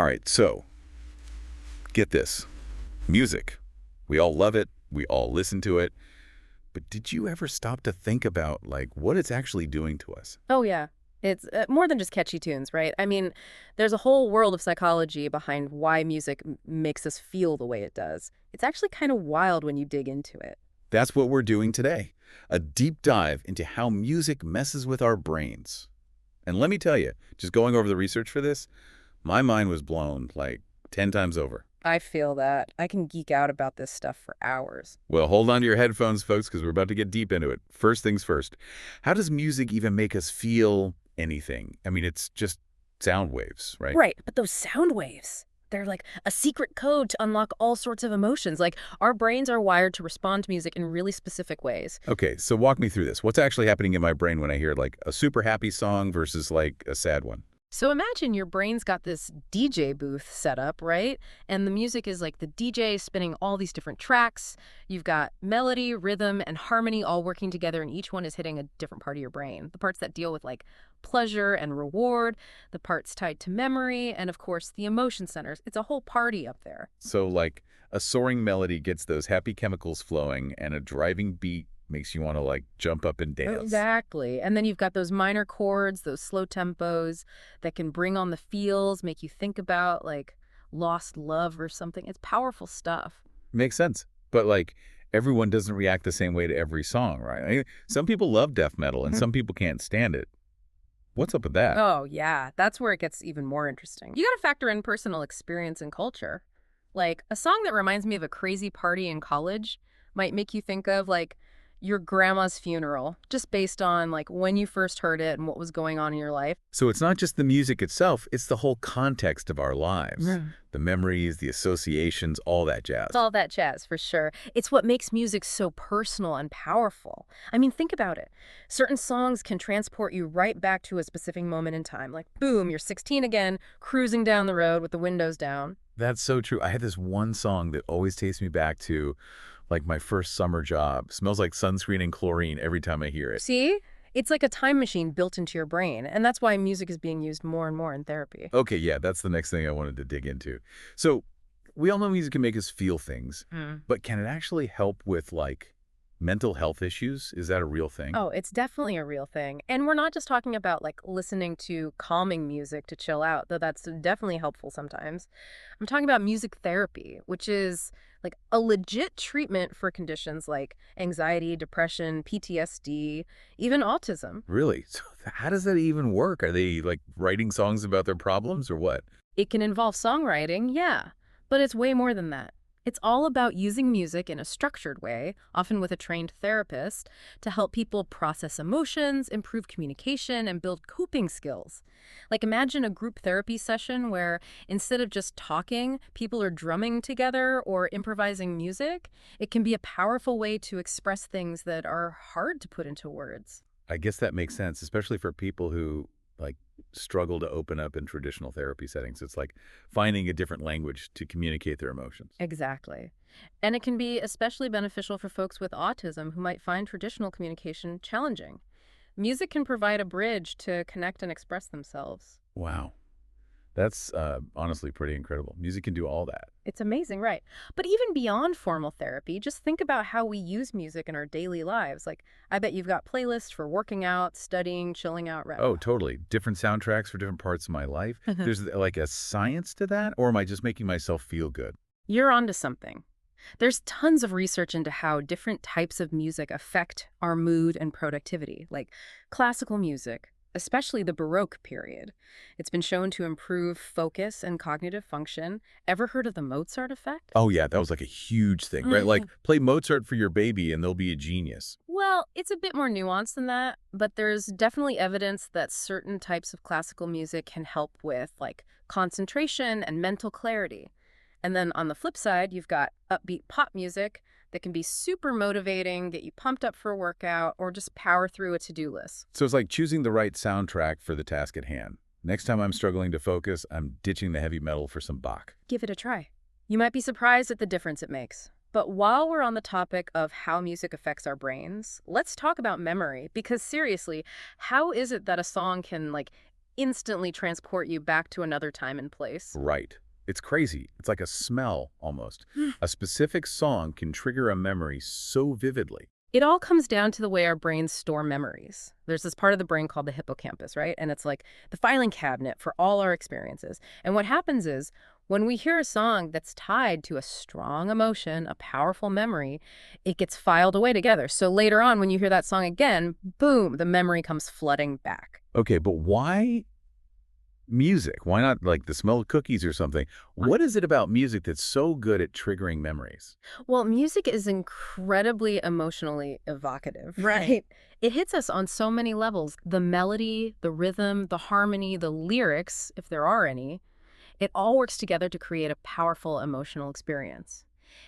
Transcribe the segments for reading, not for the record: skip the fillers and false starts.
All right, so get this. Music. We all love it. We all listen to it. But did you ever stop to think about, like, what it's actually doing to us? Oh, yeah. It's more than just catchy tunes, right? I mean, there's a whole world of psychology behind why music makes us feel the way it does. It's actually kind of wild when you dig into it. That's what we're doing today. A deep dive into how music messes with our brains. And let me tell you, just going over the research for this, my mind was blown like 10 times over. I feel that. I can geek out about this stuff for hours. Well, hold on to your headphones, folks, because we're about to get deep into it. First things first, how does music even make us feel anything? I mean, it's just sound waves, right? Right, but those sound waves, they're like a secret code to unlock all sorts of emotions. Like, our brains are wired to respond to music in really specific ways. Okay, so walk me through this. What's actually happening in my brain when I hear like a super happy song versus like a sad one? So imagine your brain's got this DJ booth set up, right? And the music is like the DJ spinning all these different tracks. You've got melody, rhythm, and harmony all working together, and each one is hitting a different part of your brain. The parts that deal with like pleasure and reward, the parts tied to memory, and of course the emotion centers. It's a whole party up there. So like a soaring melody gets those happy chemicals flowing and a driving beat makes you want to like jump up and dance. Exactly. And then you've got those minor chords, those slow tempos that can bring on the feels, make you think about like lost love or something. It's powerful stuff. Makes sense. But like everyone doesn't react the same way to every song, right? I mean, some people love death metal and Mhm. some people can't stand it. What's up with that? Oh, yeah. That's where it gets even more interesting. You got to factor in personal experience and culture. Like a song that reminds me of a crazy party in college might make you think of like your grandma's funeral, just based on like when you first heard it and what was going on in your life. So it's not just the music itself, it's the whole context of our lives. Yeah. The memories, the associations, all that jazz. It's all that jazz, for sure. It's what makes music so personal and powerful. I mean, think about it. Certain songs can transport you right back to a specific moment in time. Like, boom, you're 16 again, cruising down the road with the windows down. That's so true. I had this one song that always takes me back to like my first summer job. Smells like sunscreen and chlorine every time I hear it. See? It's like a time machine built into your brain, and that's why music is being used more and more in therapy. Okay, yeah, that's the next thing I wanted to dig into. So we all know music can make us feel things, but can it actually help with like mental health issues? Is that a real thing? Oh, it's definitely a real thing. And we're not just talking about like listening to calming music to chill out, though that's definitely helpful sometimes. I'm talking about music therapy, which is like a legit treatment for conditions like anxiety, depression, PTSD, even autism. Really? So how does that even work? Are they like writing songs about their problems or what? It can involve songwriting, yeah, but it's way more than that. It's all about using music in a structured way, often with a trained therapist, to help people process emotions, improve communication, and build coping skills. Like imagine a group therapy session where instead of just talking, people are drumming together or improvising music. It can be a powerful way to express things that are hard to put into words. I guess that makes sense, especially for people who like struggle to open up in traditional therapy settings. It's like finding a different language to communicate their emotions. Exactly. And it can be especially beneficial for folks with autism who might find traditional communication challenging. Music can provide a bridge to connect and express themselves. Wow. That's honestly pretty incredible. Music can do all that. It's amazing, right? But even beyond formal therapy, just think about how we use music in our daily lives. Like, I bet you've got playlists for working out, studying, chilling out, right? Oh, totally. Different soundtracks for different parts of my life. There's like a science to that, or am I just making myself feel good? You're onto something. There's tons of research into how different types of music affect our mood and productivity, like classical music, especially the Baroque period. It's been shown to improve focus and cognitive function. Ever heard of the Mozart effect? Oh, yeah, that was like a huge thing, right? Like play Mozart for your baby and they'll be a genius. Well, it's a bit more nuanced than that, but there's definitely evidence that certain types of classical music can help with like concentration and mental clarity. And then on the flip side, you've got upbeat pop music that can be super motivating, get you pumped up for a workout, or just power through a to-do list. So it's like choosing the right soundtrack for the task at hand. Next time I'm struggling to focus, I'm ditching the heavy metal for some Bach. Give it a try. You might be surprised at the difference it makes. But while we're on the topic of how music affects our brains, let's talk about memory. Because seriously, how is it that a song can, like, instantly transport you back to another time and place. Right. It's crazy. It's like a smell, almost. A specific song can trigger a memory so vividly. It all comes down to the way our brains store memories. There's this part of the brain called the hippocampus, right? And it's like the filing cabinet for all our experiences. And what happens is when we hear a song that's tied to a strong emotion, a powerful memory, it gets filed away together. So later on, when you hear that song again, boom, the memory comes flooding back. Okay, but why music? Why not like the smell of cookies or something? What is it about music that's so good at triggering memories? Well, music is incredibly emotionally evocative, Right. right? It hits us on so many levels. The melody, the rhythm, the harmony, the lyrics, if there are any, it all works together to create a powerful emotional experience.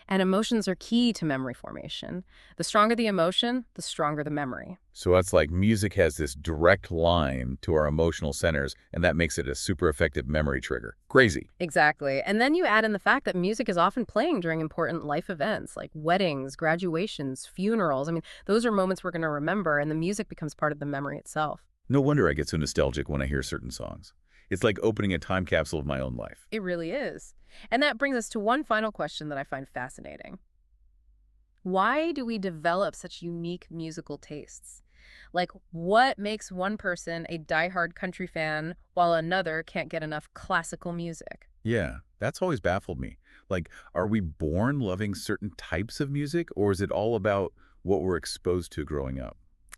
And emotions are key to memory formation. The stronger the emotion, the stronger the memory. So that's like music has this direct line to our emotional centers, and that makes it a super effective memory trigger. Crazy. Exactly. And then you add in the fact that music is often playing during important life events like weddings, graduations, funerals. I mean, those are moments we're going to remember, and the music becomes part of the memory itself. No wonder I get so nostalgic when I hear certain songs. It's like opening a time capsule of my own life. It really is. And that brings us to one final question that I find fascinating. Why do we develop such unique musical tastes? Like, what makes one person a diehard country fan while another can't get enough classical music? Yeah, that's always baffled me. Like, are we born loving certain types of music, or is it all about what we're exposed to growing up?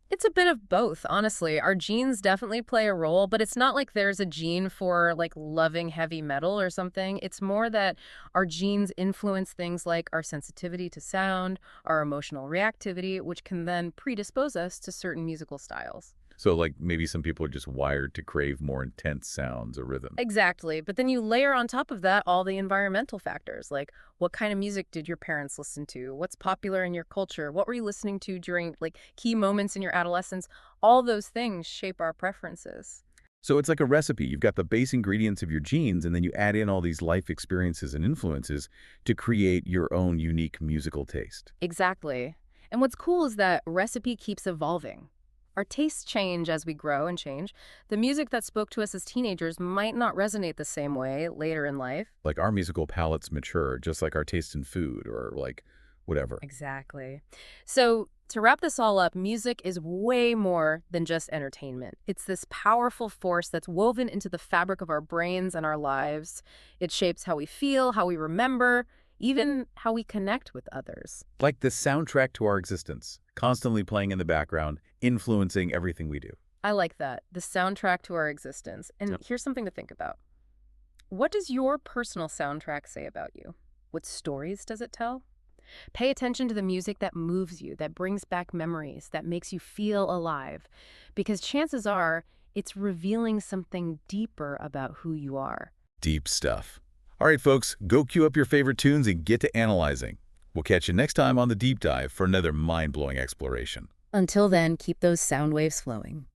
It's a bit of both, honestly. Our genes definitely play a role, but it's not like there's a gene for like loving heavy metal or something. It's more that our genes influence things like our sensitivity to sound, our emotional reactivity, which can then predispose us to certain musical styles. So, like, maybe some people are just wired to crave more intense sounds or rhythm. Exactly. But then you layer on top of that all the environmental factors, like what kind of music did your parents listen to? What's popular in your culture? What were you listening to during like key moments in your adolescence? All those things shape our preferences. So it's like a recipe. You've got the base ingredients of your genes, and then you add in all these life experiences and influences to create your own unique musical taste. Exactly. And what's cool is that recipe keeps evolving. Our tastes change as we grow and change. The music that spoke to us as teenagers might not resonate the same way later in life. Like our musical palates mature, just like our taste in food or like whatever. Exactly. So, to wrap this all up, music is way more than just entertainment. It's this powerful force that's woven into the fabric of our brains and our lives. It shapes how we feel, how we remember, even how we connect with others. Like the soundtrack to our existence, constantly playing in the background, influencing everything we do. I like that. The soundtrack to our existence. And Yep. here's something to think about. What does your personal soundtrack say about you? What stories does it tell? Pay attention to the music that moves you, that brings back memories, that makes you feel alive. Because chances are, it's revealing something deeper about who you are. Deep stuff. All right, folks, go cue up your favorite tunes and get to analyzing. We'll catch you next time on The Deep Dive for another mind-blowing exploration. Until then, keep those sound waves flowing.